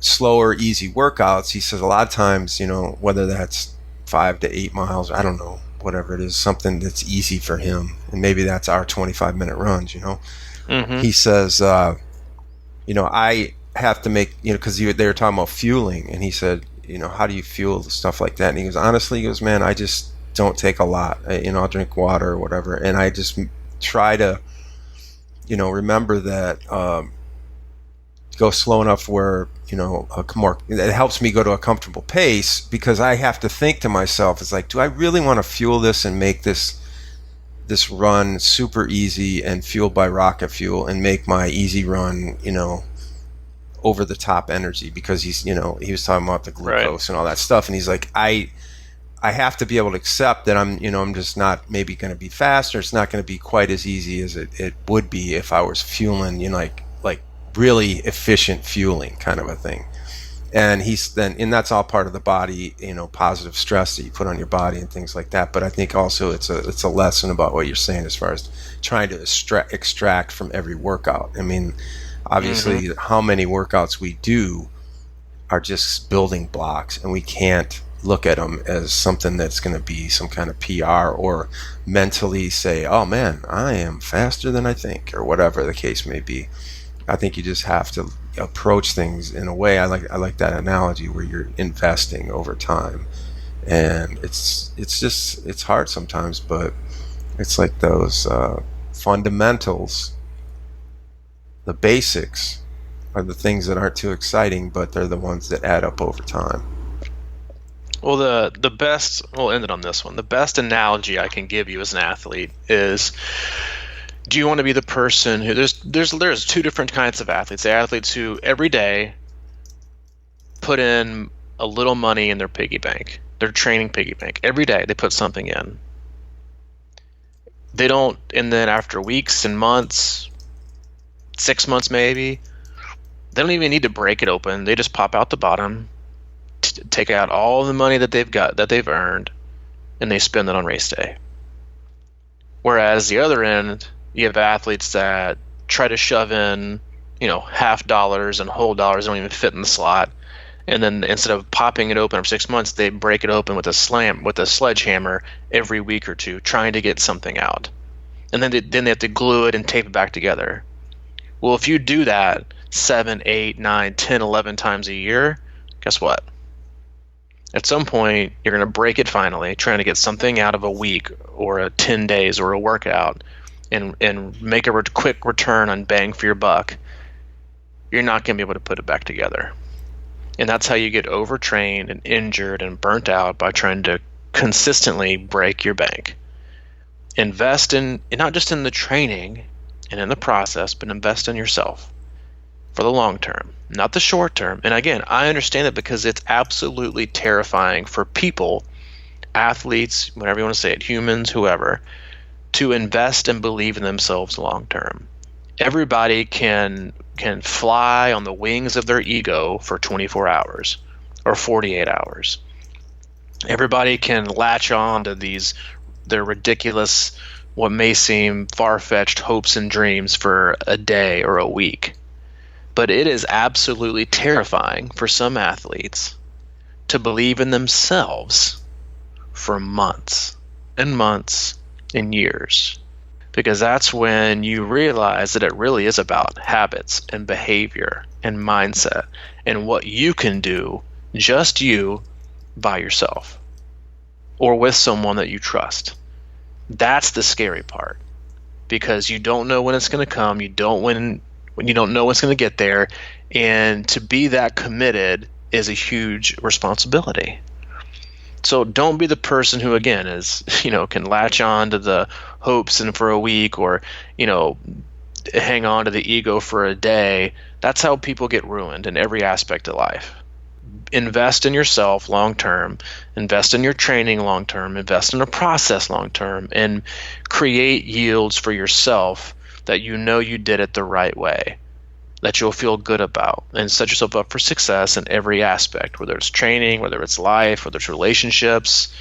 slower, easy workouts, he says a lot of times, you know, whether that's 5 to 8 miles, I don't know, whatever it is, something that's easy for him, and maybe that's our 25-minute runs, you know. He says, you know, I have to make, you know, because they were talking about fueling, and he said, you know, how do you fuel stuff like that? And he goes, honestly, he goes, man, I just don't take a lot. You know, I'll drink water or whatever, and I just try to, you know, remember that go slow enough where, it helps me go to a comfortable pace, because I have to think to myself, it's like, do I really want to fuel this and make this run super easy and fueled by rocket fuel, and make my easy run, over the top energy? Because he was talking about the glucose and all that stuff. And he's like, I have to be able to accept that I'm just not maybe going to be faster. It's not going to be quite as easy as it would be if I was fueling, like really efficient fueling kind of a thing. And and that's all part of the body, positive stress that you put on your body and things like that. But I think also it's a lesson about what you're saying as far as trying to extract from every workout. I mean, obviously, how many workouts we do are just building blocks, and we can't look at them as something that's going to be some kind of PR, or mentally say, oh man, I am faster than I think, or whatever the case may be. I think you just have to approach things in a way. I like that analogy where you're investing over time, and it's hard sometimes, but it's like those fundamentals, the basics, are the things that aren't too exciting, but they're the ones that add up over time. Well, the best, we'll end it on this one. The best analogy I can give you as an athlete is, do you want to be the person who, there's two different kinds of athletes. The athletes who every day put in a little money in their piggy bank, their training piggy bank. Every day they put something in. They don't, and then after weeks and months, 6 months maybe, they don't even need to break it open. They just pop out the bottom, take out all the money that they've earned, and they spend it on race day. Whereas the other end, you have athletes that try to shove in, half dollars and whole dollars don't even fit in the slot. And then instead of popping it open for 6 months, they break it open with a sledgehammer every week or two, trying to get something out. And then they have to glue it and tape it back together. Well, if you do that 7, 8, 9, 10, 11 times a year, guess what? At some point, you're going to break it finally, trying to get something out of a week or a 10 days or a workout, and make a quick return on bang for your buck. You're not going to be able to put it back together. And that's how you get overtrained and injured and burnt out, by trying to consistently break your bank. Invest in, not just in the training and in the process, but invest in yourself for the long term, not the short term. And again, I understand that, because it's absolutely terrifying for people, athletes, whatever you want to say it, humans, whoever, to invest and believe in themselves long term. Everybody can fly on the wings of their ego for 24 hours or 48 hours. Everybody can latch on to their ridiculous, what may seem far-fetched hopes and dreams for a day or a week. But it is absolutely terrifying for some athletes to believe in themselves for months and months and years, because that's when you realize that it really is about habits and behavior and mindset and what you can do, just you, by yourself or with someone that you trust. That's the scary part, because you don't know when it's going to come. You don't know what's going to get there, and to be that committed is a huge responsibility. So don't be the person who, again, can latch on to the hopes and for a week, or, hang on to the ego for a day. That's how people get ruined in every aspect of life. Invest in yourself long term, invest in your training long term, invest in a process long term, and create yields for yourself that you did it the right way, that you'll feel good about, and set yourself up for success in every aspect, whether it's training, whether it's life, whether it's relationships.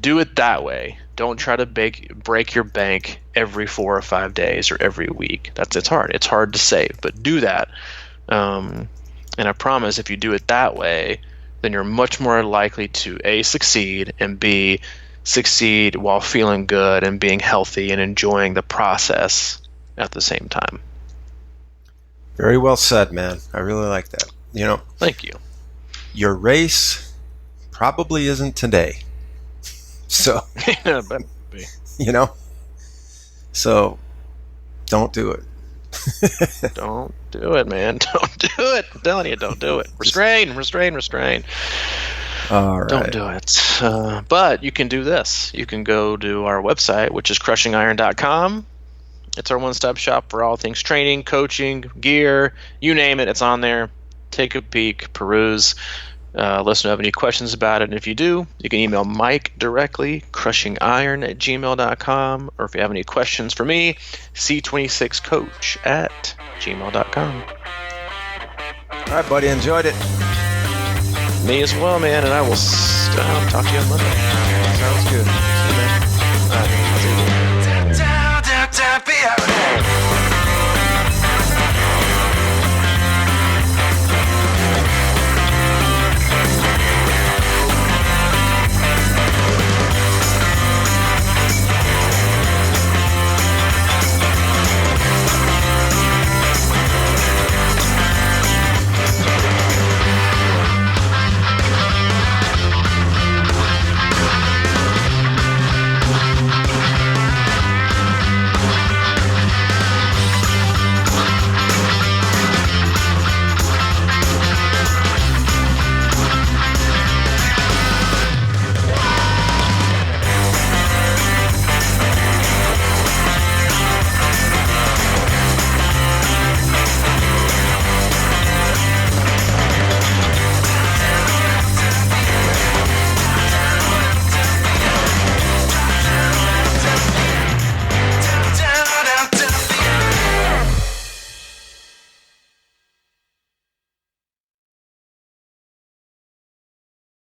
Do it that way. Don't try to break your bank every 4 or 5 days or every week. It's hard. It's hard to save, but do that. And I promise, if you do it that way, then you're much more likely to A, succeed, and B, succeed while feeling good and being healthy and enjoying the process at the same time. Very well said, man. I really like that. Thank you. Your race probably isn't today. So, so don't do it. Don't do it, man. Don't do it. I'm telling you, don't do it. Restrain. All right. Don't do it. But you can do this. You can go to our website, which is crushingiron.com. It's our one-stop shop for all things training, coaching, gear, you name it. It's on there. Take a peek, peruse. Let us know if you have any questions about it. And if you do, you can email Mike directly, crushingiron@gmail.com. Or if you have any questions for me, C26coach@gmail.com. All right, buddy. Enjoyed it. Me as well, man. And I will talk to you on Monday. Sounds good.